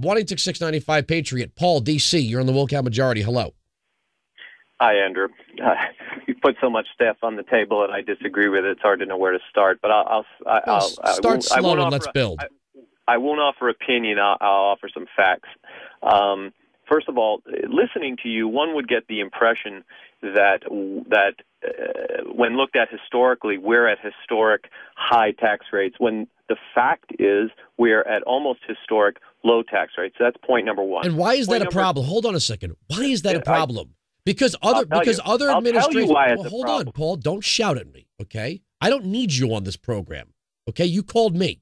1-866-695 Patriot. Paul, D.C., you're on the Wilkow Majority. Hello. Hi, Andrew. You put so much stuff on the table, and I disagree with it. It's hard to know where to start. But start slow and let's build. I won't offer opinion. I'll offer some facts. First of all, listening to you, one would get the impression that when looked at historically, we're at historic high tax rates, when the fact is we're at almost historic low tax rates. So that's point number one. And why is that a problem? Hold on a second. Why is that a problem? Because other administrations. I'll tell you why it's a hold problem. on, Paul. Don't shout at me, okay? I don't need you on this program, okay? You called me.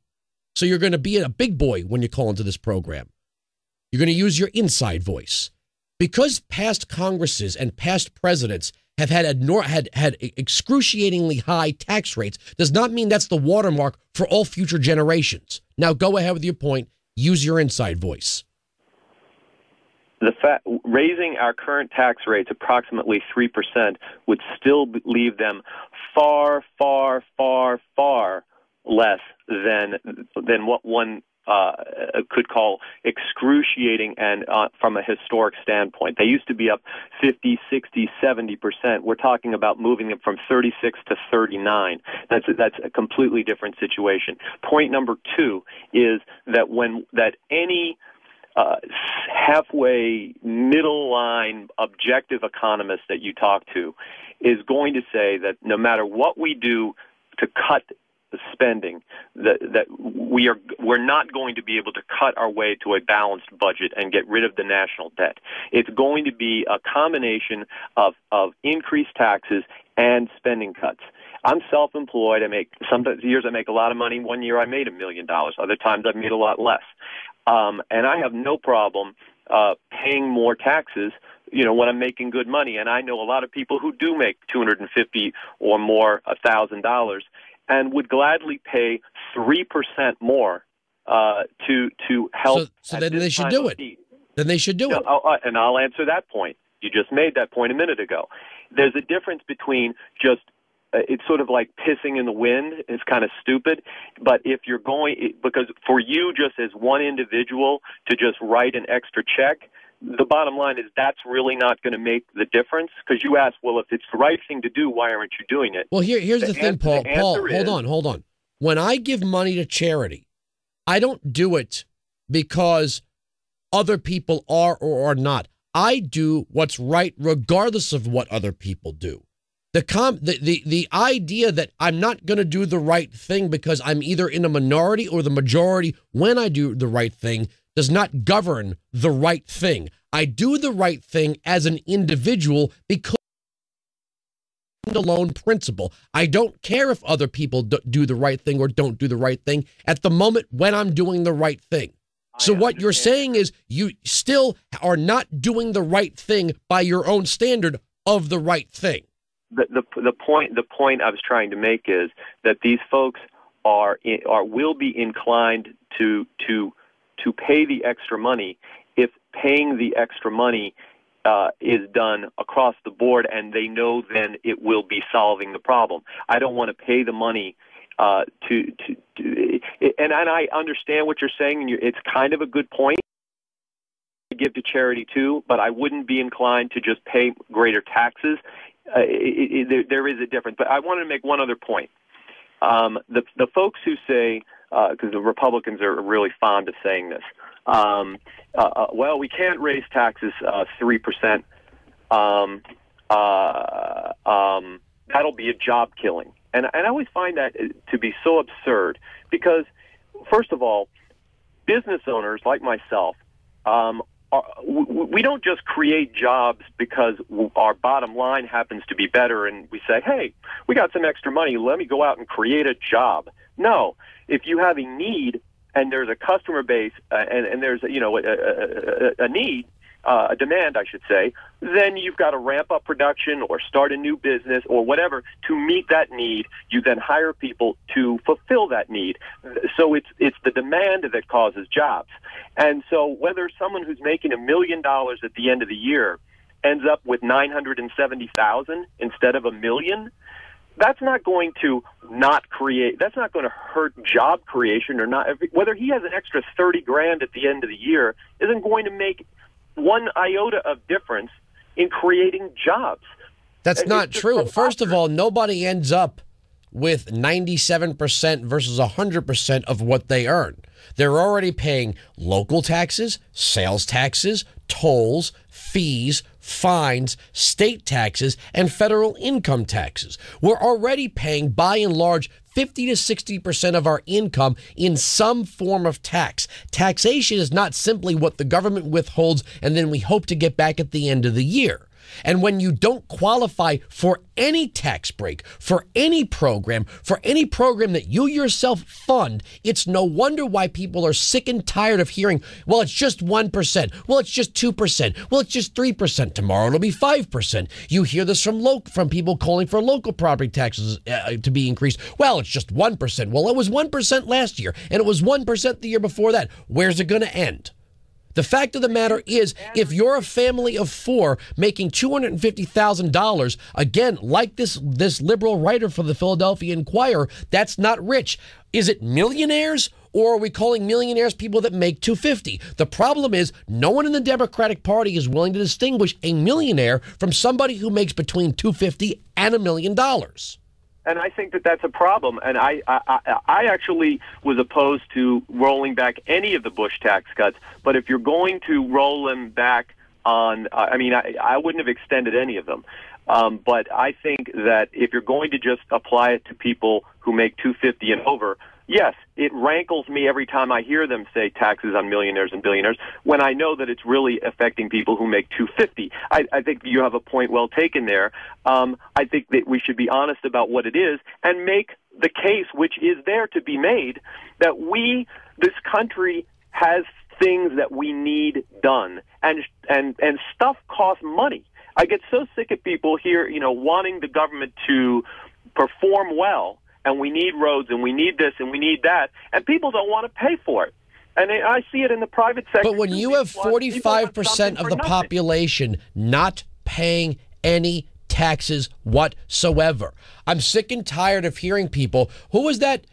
So you're going to be a big boy when you call into this program. You're going to use your inside voice. Because past Congresses and past presidents have had excruciatingly high tax rates does not mean that's the watermark for all future generations. Now go ahead with your point. Use your inside voice. Raising our current tax rates approximately 3% would still leave them far, far, far, far less than what one could call excruciating and from a historic standpoint. They used to be up 50, 60, 70%. We're talking about moving them from 36 to 39. That's a completely different situation. Point number two is that any halfway middle line objective economist that you talk to is going to say that no matter what we do to cut the spending, that we're not going to be able to cut our way to a balanced budget and get rid of the national debt. It's going to be a combination of increased taxes and spending cuts. I'm self-employed. Sometimes years I make a lot of money. One year I made $1 million. Other times I've made a lot less. And I have no problem paying more taxes, when I'm making good money. And I know a lot of people who do make $250 or more $1,000 and would gladly pay 3% more to help. So then they should do it. Then they should do it. And I'll answer that point. You just made that point a minute ago. There's a difference between just it's sort of like pissing in the wind. It's kind of stupid. But if you're because for you just as one individual to just write an extra check, the bottom line is that's really not going to make the difference. Because you ask, well, if it's the right thing to do, why aren't you doing it? Well, here's the thing, Paul. Paul, hold on. When I give money to charity, I don't do it because other people are or are not. I do what's right regardless of what other people do. The idea that I'm not going to do the right thing because I'm either in a minority or the majority when I do the right thing does not govern the right thing. I do the right thing as an individual because of the alone principle. I don't care if other people do the right thing or don't do the right thing at the moment when I'm doing the right thing. So what you're saying is you still are not doing the right thing by your own standard of the right thing. The point I was trying to make is that these folks will be inclined to pay the extra money if paying the extra money is done across the board, and they know then it will be solving the problem. I don't want to pay the money and I understand what you're saying, and it's kind of a good point to give to charity too, but I wouldn't be inclined to just pay greater taxes. There is a difference. But I wanted to make one other point. The folks who say, because the Republicans are really fond of saying this, well, we can't raise taxes 3%. That'll be a job killing. And I always find that to be so absurd because, first of all, business owners like myself, we don't just create jobs because our bottom line happens to be better and we say, hey, we got some extra money, let me go out and create a job. No, if you have a need and there's a customer base and there's a need, a demand, I should say, then you've got to ramp up production or start a new business or whatever to meet that need. You then hire people to fulfill that need. So it's the demand that causes jobs. And so whether someone who's making $1 million at the end of the year ends up with $970,000 instead of $1 million, that's not going to that's not going to hurt job creation or not. Whether he has an extra $30,000 at the end of the year isn't going to make one iota of difference in creating jobs. That's not true. First of all, nobody ends up with 97% versus 100% of what they earn. They're already paying local taxes, sales taxes, tolls, fees, fines, state taxes, and federal income taxes. We're already paying, by and large, 50 to 60% of our income in some form of tax. Taxation is not simply what the government withholds and then we hope to get back at the end of the year. And when you don't qualify for any tax break, for any program that you yourself fund, it's no wonder why people are sick and tired of hearing, well, it's just 1%. Well, it's just 2%. Well, it's just 3%. Tomorrow it'll be 5%. You hear this from people calling for local property taxes to be increased. Well, it's just 1%. Well, it was 1% last year, and it was 1% the year before that. Where's it going to end? The fact of the matter is, if you're a family of four making $250,000, again, like this liberal writer for the Philadelphia Inquirer, that's not rich. Is it millionaires, or are we calling millionaires people that make $250,000? The problem is no one in the Democratic Party is willing to distinguish a millionaire from somebody who makes between $250,000 and $1 million. And I think that that's a problem. And I actually was opposed to rolling back any of the Bush tax cuts. But if you're going to roll them back on, I wouldn't have extended any of them. But I think that if you're going to just apply it to people who make $250,000 and over, yes, it rankles me every time I hear them say taxes on millionaires and billionaires when I know that it's really affecting people who make $250,000. I think you have a point well taken there. I think that we should be honest about what it is and make the case, which is there to be made, that this country has things that we need done, and stuff costs money. I get so sick of people here, wanting the government to perform well. And we need roads, and we need this, and we need that, and people don't want to pay for it. And I see it in the private sector. But when you have 45% of the population not paying any taxes whatsoever, I'm sick and tired of hearing people. Who was that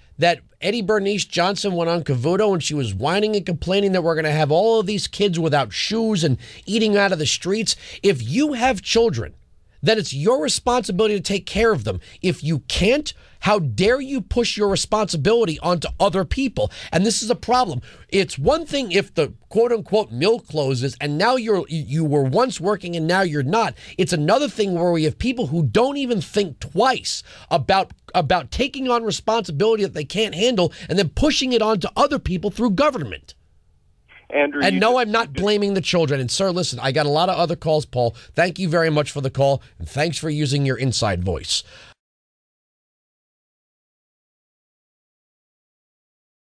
Eddie Bernice Johnson went on Cavuto, and she was whining and complaining that we're going to have all of these kids without shoes and eating out of the streets. If you have children, then it's your responsibility to take care of them. If you can't, how dare you push your responsibility onto other people? And this is a problem. It's one thing if the quote-unquote mill closes and now you were once working and now you're not. It's another thing where we have people who don't even think twice about taking on responsibility that they can't handle and then pushing it onto other people through government. Andrew, and no, I'm not blaming the children. And, sir, listen, I got a lot of other calls, Paul. Thank you very much for the call, and thanks for using your inside voice.